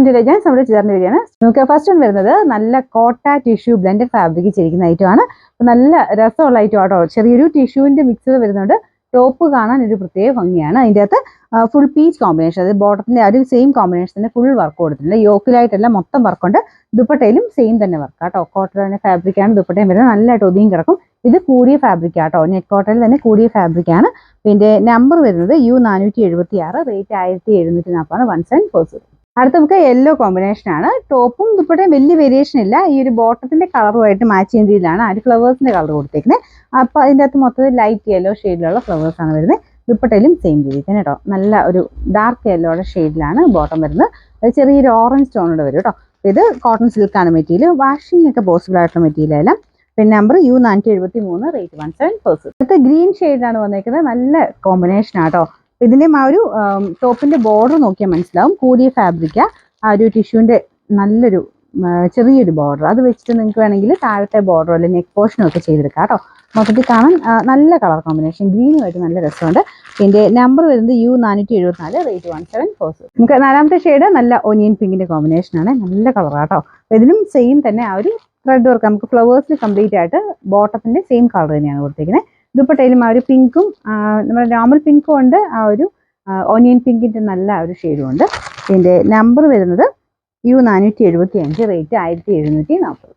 Welcome to legends. നമ്മുടെ ചേർന്ന video ആണ്. നമുക്ക് ഫസ്റ്റ് വരുന്നത് നല്ല കോട്ട ടിഷ്യൂ ബ്ലെൻഡഡ് ഫാബ്രിക് ചെയ്തിരിക്കുന്ന ഐറ്റമാണ്. നല്ല രസമുള്ള ഐറ്റം ആട്ടോ. ചെറിയൊരു ടിഷ്യൂവിന്റെ മിക്സ് വരുന്നുണ്ട്. ടോപ്പ് കാണാൻ ഒരു പ്രത്യേക ഭംഗിയാണ്. അതിൻ്റെ അകത്ത് ഫുൾ പീച്ച് കോമ്പിനേഷൻ, അത് ബോട്ടത്തിന്റെ ഒരു സെയിം കോമ്പിനേഷൻ തന്നെ ഫുൾ വർക്ക് കൊടുത്തിട്ടുണ്ട്. യോക്കിലായിട്ടല്ല മൊത്തം വർക്കുണ്ട്. ദുപ്പട്ടയിലും സെയിം തന്നെ വർക്ക് ആട്ടോ. കോട്ടൺ ഫാബ്രിക് ആണ് ദുപ്പട്ടയും വരുന്നത്. നല്ലതായിട്ട് ഒതുങ്ങി കിടക്കും. ഇത് കൂടിയ ഫാബ്രിക് ആട്ടോ. നെറ്റ് കോട്ടണിൽ തന്നെ കൂടിയ ഫാബ്രിക് ആണ്. പിന്നെ നമ്പർ വരുന്നത് U476, റേറ്റ് 1740, 1740. അടുത്ത നമുക്ക് യെല്ലോ കോമ്പിനേഷൻ ആണ്. ടോപ്പും ദുപ്പട്ടയും വലിയ വേരിയേഷൻ ഇല്ല. ഈ ഒരു ബോട്ടത്തിന്റെ കളറുമായിട്ട് മാച്ച് ചെയ്യുന്ന രീതിയിലാണ് ആ ഒരു ഫ്ലവേഴ്സിന്റെ കളർ കൊടുത്തേക്കുന്നത്. അപ്പൊ അതിൻ്റെ അകത്ത് മൊത്തത്തിൽ ലൈറ്റ് യെല്ലോ ഷെയ്ഡിലുള്ള ഫ്ലവേഴ്സ് ആണ് വരുന്നത്. ദുപ്പട്ടയിലും സെയിം രീതിയിൽ തന്നെ കേട്ടോ. നല്ല ഒരു ഡാർക്ക് യെല്ലോയുടെ ഷെയ്ഡിലാണ് ബോട്ടം വരുന്നത്. അത് ചെറിയൊരു ഓറഞ്ച് ടോണോട് വരും കേട്ടോ. ഇത് കോട്ടൺ സിൽക്കാണ് മെറ്റീരിയൽ. വാഷിംഗ് ഒക്കെ പോസിബിൾ ആയിട്ടുള്ള മെറ്റീരിയൽ എല്ലാം. പിന്നെ നമ്പർ U473, റേറ്റ് 1740. അടുത്ത ഗ്രീൻ ഷെയ്ഡിലാണ് വന്നേക്കുന്നത്. നല്ല കോമ്പിനേഷൻ ആട്ടോ. ഇതിന്റെ ആ ഒരു ടോപ്പിന്റെ ബോർഡർ നോക്കിയാൽ മനസ്സിലാവും. കൂടിയ ഫാബ്രിക്കാ. ആ ഒരു ടിഷ്യൂവിന്റെ നല്ലൊരു ചെറിയൊരു ബോർഡർ, അത് വെച്ചിട്ട് നിങ്ങൾക്ക് വേണമെങ്കിൽ താഴത്തെ ബോർഡറോ അല്ലെങ്കിൽ നെക്ക് പോർഷനോ ഒക്കെ ചെയ്തെടുക്കാം കേട്ടോ. മൊത്തത്തിൽ കാണാൻ നല്ല കളർ കോമ്പിനേഷൻ, ഗ്രീനുമായിട്ട് നല്ല രസമുണ്ട്. ഇതിന്റെ നമ്പർ വരുന്നത് U474, റേറ്റ് 1740. നമുക്ക് നാലാമത്തെ ഷെയ്ഡ് നല്ല ഒനിയൻ പിങ്കിന്റെ കോമ്പിനേഷൻ ആണ്. നല്ല കളറാട്ടോ. ഇതിലും സെയിം തന്നെ ആ ഒരു ത്രെഡ് വർക്ക്, നമുക്ക് ഫ്ലവേഴ്സിൽ കംപ്ലീറ്റ് ആയിട്ട് ബോട്ടത്തിന്റെ സെയിം കളർ തന്നെയാണ് കൊടുത്തിരിക്കുന്നത്. ദുപ്പട്ടയിലും ആ ഒരു പിങ്കും നമ്മുടെ നോർമൽ പിങ്കും ഉണ്ട്, ആ ഒരു ഓനിയൻ പിങ്കിന്റെ നല്ല ഒരു ഷെയ്ഡും ഉണ്ട്. ഇതിന്റെ നമ്പർ വരുന്നത് U475, റേറ്റ് 1740.